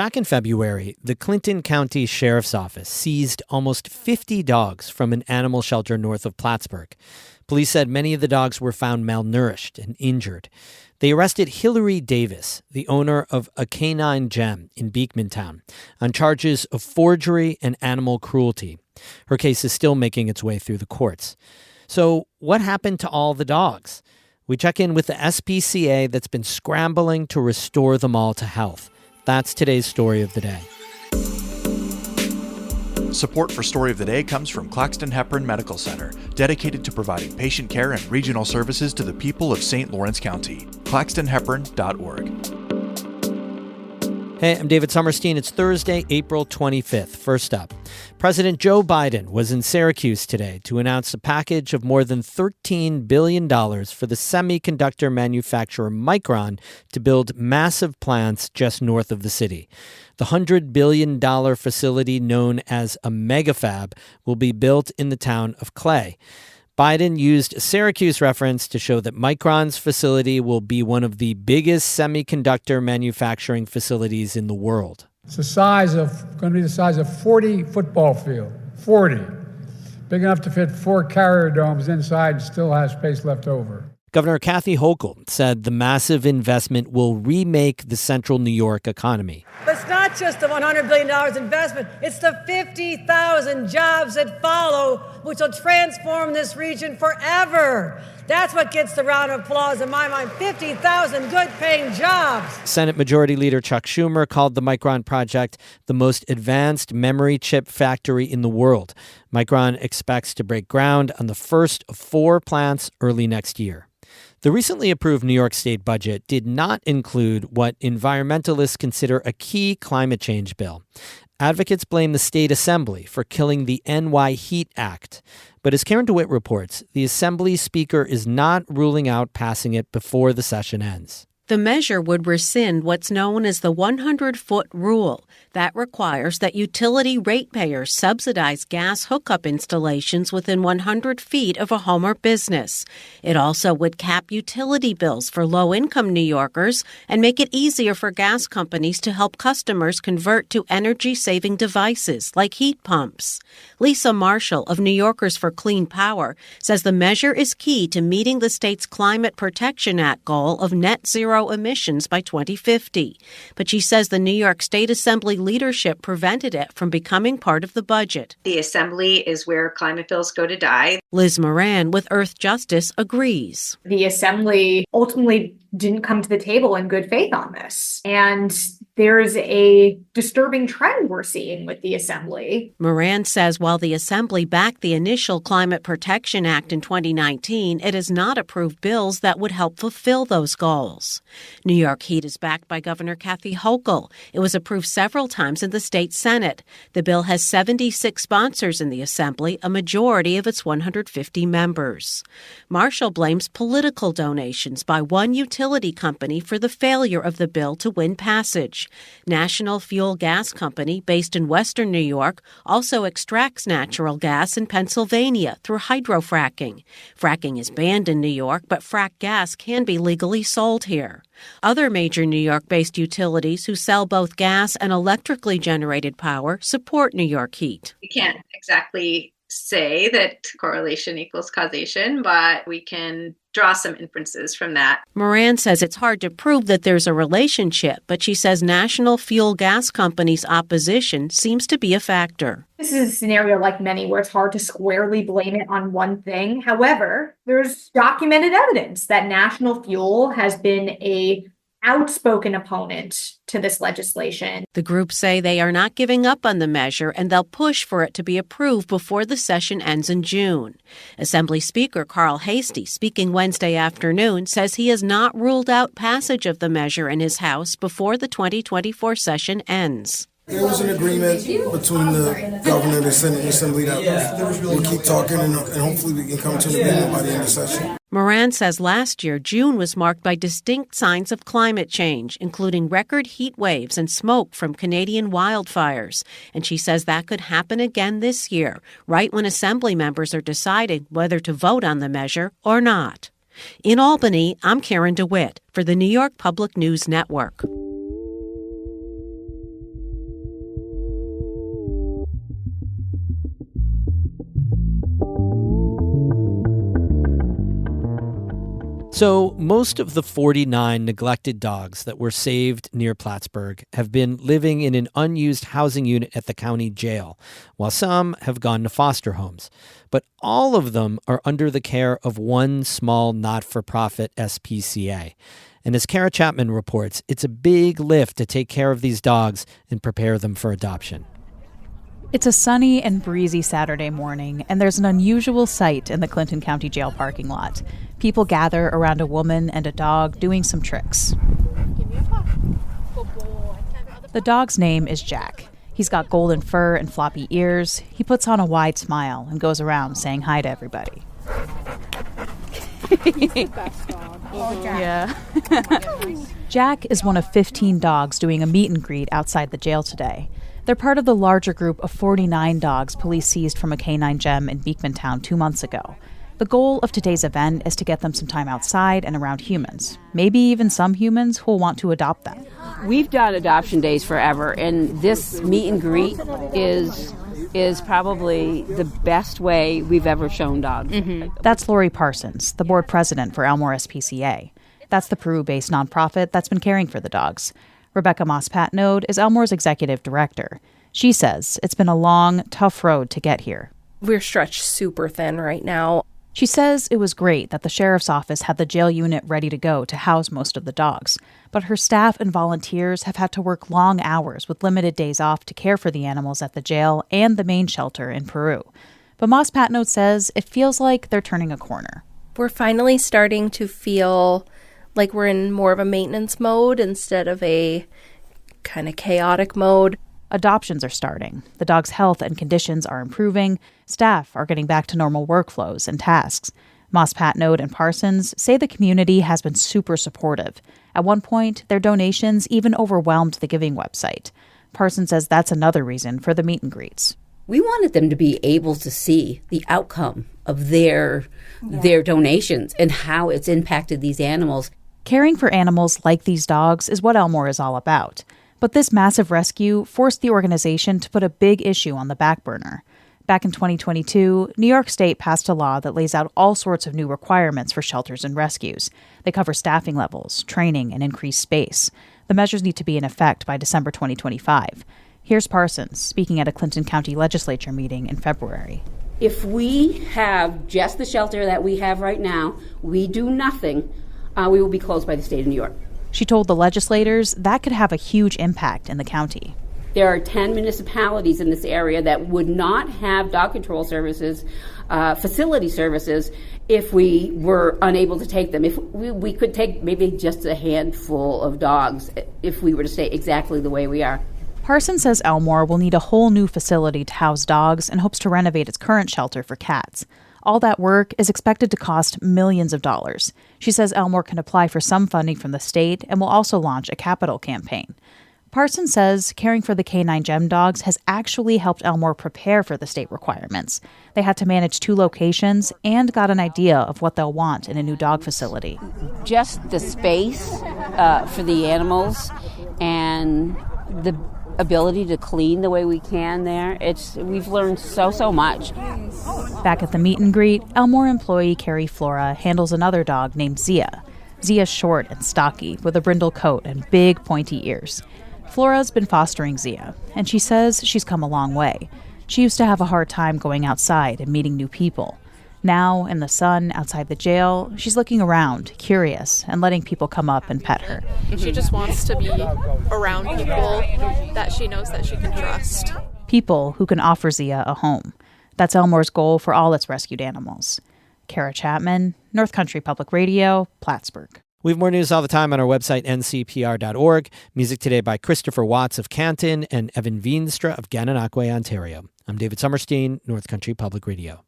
Back in February, the Clinton County Sheriff's Office seized almost 50 dogs from an animal shelter north of Plattsburgh. Police said many of the dogs were found malnourished and injured. They arrested Hillary Davis, the owner of a canine gem in Beekmantown, on charges of forgery and animal cruelty. Her case is still making its way through the courts. So what happened to all the dogs? We check in with the SPCA that's been scrambling to restore them all to health. That's today's Story of the Day. Support for Story of the Day comes from Claxton Hepburn Medical Center, dedicated to providing patient care and regional services to the people of St. Lawrence County. claxtonhepburn.org. Hey, I'm David Sommerstein. It's Thursday, April 25th. First up, President Joe Biden was in Syracuse today to announce a package of more than $13 billion for the semiconductor manufacturer Micron to build massive plants just north of the city. The $100 billion facility known as a megafab will be built in the town of Clay. Biden used a Syracuse reference to show that Micron's facility will be one of the biggest semiconductor manufacturing facilities in the world. It's going to be the size of 40 football field, 40. Big enough to fit 4 carrier domes inside and still has space left over. Governor Kathy Hochul said the massive investment will remake the central New York economy. But it's not just the $100 billion investment. It's the 50,000 jobs that follow, which will transform this region forever. That's what gets the round of applause in my mind. 50,000 good-paying jobs. Senate Majority Leader Chuck Schumer called the Micron project the most advanced memory chip factory in the world. Micron expects to break ground on the first of 4 plants early next year. The recently approved New York State budget did not include what environmentalists consider a key climate change bill. Advocates blame the state assembly for killing the NY Heat Act. But as Karen DeWitt reports, the assembly speaker is not ruling out passing it before the session ends. The measure would rescind what's known as the 100-foot rule. That requires that utility ratepayers subsidize gas hookup installations within 100 feet of a home or business. It also would cap utility bills for low-income New Yorkers and make it easier for gas companies to help customers convert to energy-saving devices like heat pumps. Lisa Marshall of New Yorkers for Clean Power says the measure is key to meeting the state's Climate Protection Act goal of net zero emissions by 2050. But she says the New York State Assembly leadership prevented it from becoming part of the budget. The Assembly is where climate bills go to die. Liz Moran with Earth Justice agrees. The Assembly ultimately didn't come to the table in good faith on this. And there's a disturbing trend we're seeing with the Assembly. Moran says while the Assembly backed the initial Climate Protection Act in 2019, it has not approved bills that would help fulfill those goals. New York Heat is backed by Governor Kathy Hochul. It was approved several times in the state Senate. The bill has 76 sponsors in the Assembly, a majority of its 150 members. Marshall blames political donations by one utility company for the failure of the bill to win passage. National Fuel Gas Company, based in western New York, also extracts natural gas in Pennsylvania through hydrofracking. Fracking is banned in New York, but fracked gas can be legally sold here. Other major New York-based utilities who sell both gas and electrically generated power support New York Heat. We can't exactly say that correlation equals causation, but we can draw some inferences from that. Moran says it's hard to prove that there's a relationship, but she says National Fuel Gas Company's opposition seems to be a factor. This is a scenario like many where it's hard to squarely blame it on one thing. However, there's documented evidence that National Fuel has been a outspoken opponent to this legislation. The group say they are not giving up on the measure and they'll push for it to be approved before the session ends in June. Assembly Speaker Carl Hastie, speaking Wednesday afternoon, says he has not ruled out passage of the measure in his House before the 2024 session ends. There was an agreement between the governor, the Senate, and the Assembly that we'll keep talking and hopefully we can come to an agreement by the end of the session. Moran says last year, June was marked by distinct signs of climate change, including record heat waves and smoke from Canadian wildfires. And she says that could happen again this year, right when Assembly members are deciding whether to vote on the measure or not. In Albany, I'm Karen DeWitt for the New York Public News Network. So most of the 49 neglected dogs that were saved near Plattsburgh have been living in an unused housing unit at the county jail, while some have gone to foster homes. But all of them are under the care of one small not-for-profit SPCA. And as Kara Chapman reports, it's a big lift to take care of these dogs and prepare them for adoption. It's a sunny and breezy Saturday morning, and there's an unusual sight in the Clinton County Jail parking lot. People gather around a woman and a dog doing some tricks. The dog's name is Jack. He's got golden fur and floppy ears. He puts on a wide smile and goes around saying hi to everybody. He's the best dog. Oh, Jack. Yeah. Jack is one of 15 dogs doing a meet and greet outside the jail today. They're part of the larger group of 49 dogs police seized from a canine gem in Beekmantown 2 months ago. The goal of today's event is to get them some time outside and around humans, maybe even some humans who will want to adopt them. We've done adoption days forever, and this meet and greet is probably the best way we've ever shown dogs. Mm-hmm. That's Lori Parsons, the board president for Elmore SPCA. That's the Peru-based nonprofit that's been caring for the dogs. Rebecca Moss-Patnode is Elmore's executive director. She says it's been a long, tough road to get here. We're stretched super thin right now. She says it was great that the sheriff's office had the jail unit ready to go to house most of the dogs, but her staff and volunteers have had to work long hours with limited days off to care for the animals at the jail and the main shelter in Peru. But Moss-Patnode says it feels like they're turning a corner. We're finally starting to feel like we're in more of a maintenance mode instead of a kind of chaotic mode. Adoptions are starting. The dog's health and conditions are improving. Staff are getting back to normal workflows and tasks. Moss-Patnode and Parsons say the community has been super supportive. At one point, their donations even overwhelmed the giving website. Parsons says that's another reason for the meet and greets. We wanted them to be able to see the outcome of their donations and how it's impacted these animals. Caring for animals like these dogs is what Elmore is all about. But this massive rescue forced the organization to put a big issue on the back burner. Back in 2022, New York State passed a law that lays out all sorts of new requirements for shelters and rescues. They cover staffing levels, training, and increased space. The measures need to be in effect by December 2025. Here's Parsons speaking at a Clinton County legislature meeting in February. If we have just the shelter that we have right now, we do nothing, we will be closed by the state of New York. She told the legislators that could have a huge impact in the county. There are 10 municipalities in this area that would not have dog control services, facility services, if we were unable to take them. If we could take maybe just a handful of dogs if we were to stay exactly the way we are. Parsons says Elmore will need a whole new facility to house dogs and hopes to renovate its current shelter for cats. All that work is expected to cost millions of dollars. She says Elmore can apply for some funding from the state and will also launch a capital campaign. Parsons says caring for the canine gem dogs has actually helped Elmore prepare for the state requirements. They had to manage 2 locations and got an idea of what they'll want in a new dog facility. Just the space for the animals and the ability to clean the way we can there. We've learned so much. Back at the meet and greet, Elmore employee Carrie Flora handles another dog named Zia. Zia's short and stocky with a brindle coat and big pointy ears. Flora's been fostering Zia, and she says she's come a long way. She used to have a hard time going outside and meeting new people. Now, in the sun outside the jail, she's looking around, curious, and letting people come up and pet her. She just wants to be around people that she knows that she can trust. People who can offer Zia a home. That's Elmore's goal for all its rescued animals. Kara Chapman, North Country Public Radio, Plattsburgh. We have more news all the time on our website, ncpr.org. Music today by Christopher Watts of Canton and Evan Veenstra of Gananoque, Ontario. I'm David Summerstein, North Country Public Radio.